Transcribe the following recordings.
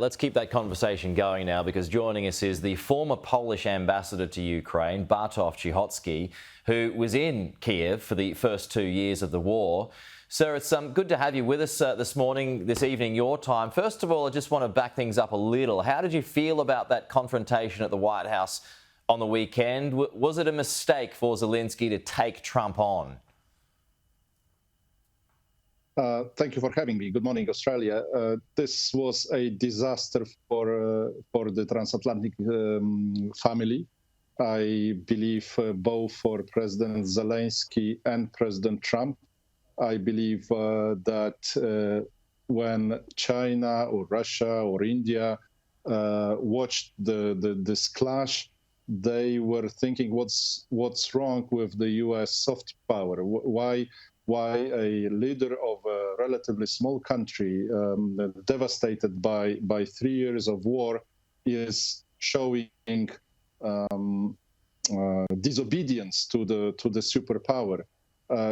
Let's keep that conversation going now, because joining us is the former Polish ambassador to Ukraine, Bartosz Cichocki, who was in Kiev for the first 2 years of the war. Sir, it's good to have you with us this evening, your time. First of all, I just want to back things up a little. How did you feel about that confrontation at the White House on the weekend? Was it a mistake for Zelensky to take Trump on? Thank you for having me. Good morning, Australia. This was a disaster for the transatlantic family. I believe both for President Zelensky and President Trump. I believe that when China or Russia or India watched this clash, they were thinking, what's wrong with the U.S. soft power? Why a leader of a relatively small country devastated by 3 years of war is showing disobedience to the superpower.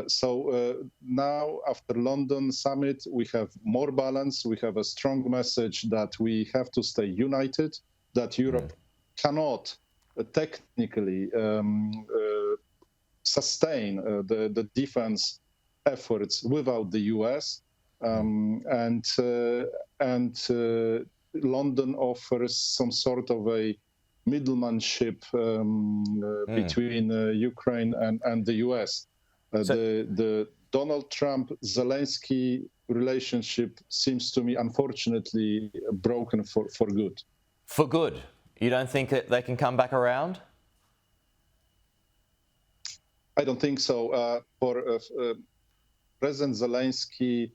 So now, after London summit, we have more balance. We have a strong message that we have to stay united, that Europe cannot technically sustain the defense efforts without the U.S. and London offers some sort of a middlemanship between Ukraine and the U.S. The Donald Trump-Zelensky relationship seems to me, unfortunately, broken for good. For good? You don't think that they can come back around? I don't think so. President Zelensky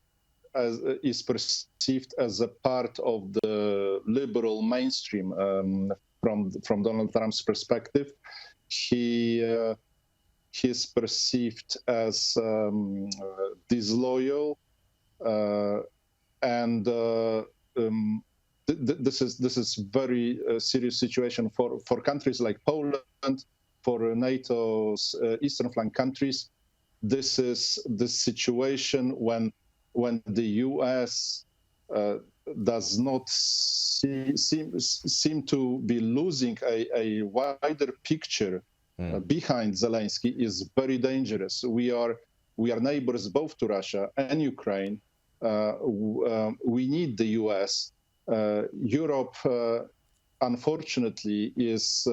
is perceived as a part of the liberal mainstream from Donald Trump's perspective. He is perceived as disloyal, and this is very serious situation for countries like Poland, for NATO's eastern flank countries. This is the situation when the U.S. does not seem to be losing a wider picture behind Zelensky is very dangerous. We are neighbors both to Russia and Ukraine. We need the U.S. Europe, unfortunately, is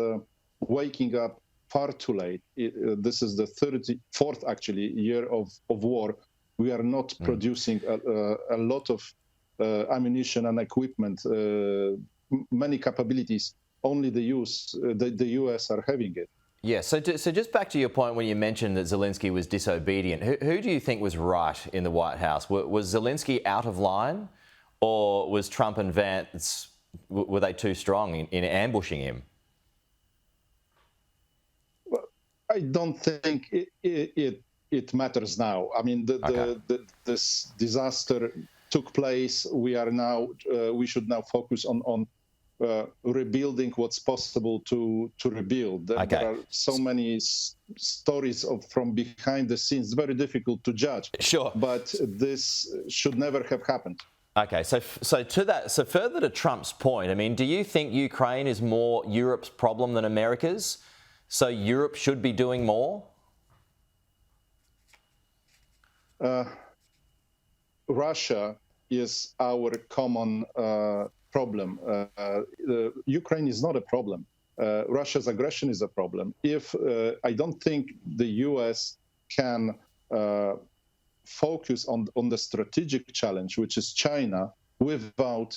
waking up far too late. This is the 34th, actually, year of war. We are not producing a lot of ammunition and equipment, many capabilities. Only the U.S. are having it. Yeah, so just back to your point when you mentioned that Zelensky was disobedient. Who do you think was right in the White House? Was Zelensky out of line, or was Trump and Vance, were they too strong in ambushing him? I don't think it matters now. I mean, this disaster took place. We should now focus on rebuilding what's possible to rebuild. There are so many stories from behind the scenes. Very difficult to judge. Sure, but this should never have happened. Okay, so further to Trump's point, I mean, do you think Ukraine is more Europe's problem than America's? So Europe should be doing more? Russia is our common problem. Ukraine is not a problem. Russia's aggression is a problem. I don't think the U.S. can focus on the strategic challenge, which is China, without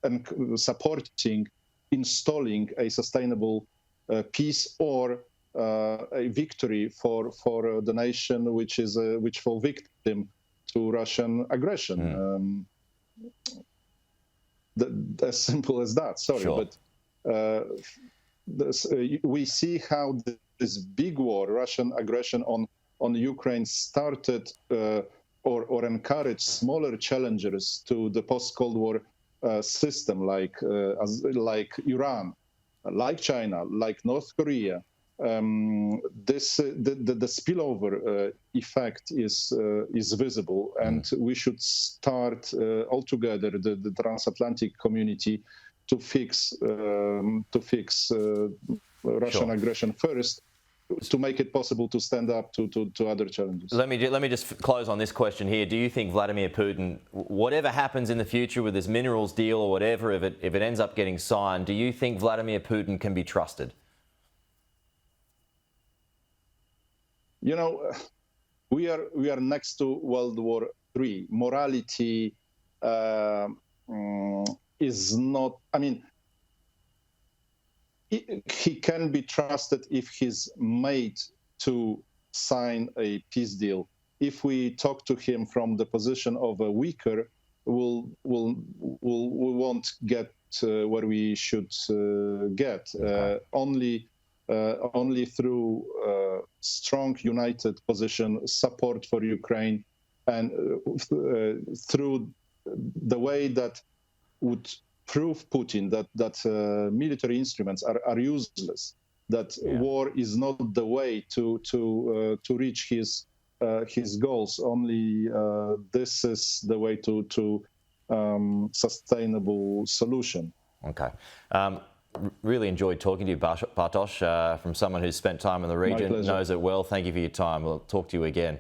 and supporting, installing a sustainable peace or a victory for the nation which fell victim to Russian aggression. As simple as that. Sorry, sure. But we see how this big war, Russian aggression on Ukraine, started or encouraged smaller challengers to the post-Cold War system, like Iran, like China, like North Korea, the spillover effect is visible, and we should start altogether the transatlantic community to fix Russian aggression first, to make it possible to stand up to other challenges. Let me just close on this question here. Do you think Vladimir Putin, whatever happens in the future with this minerals deal or whatever, if it ends up getting signed, do you think Vladimir Putin can be trusted? You know, we are next to World War III. Morality is not. I mean, he can be trusted if he's made to sign a peace deal. If we talk to him from the position of a weaker, we won't get where we should get. Only through strong, united position, support for Ukraine, and through the way that would prove Putin that military instruments are useless, that war is not the way to reach his goals. Only this is the way to sustainable solution. Okay. Really enjoyed talking to you, Bartosz, from someone who's spent time in the region, knows it well. Thank you for your time. We'll talk to you again.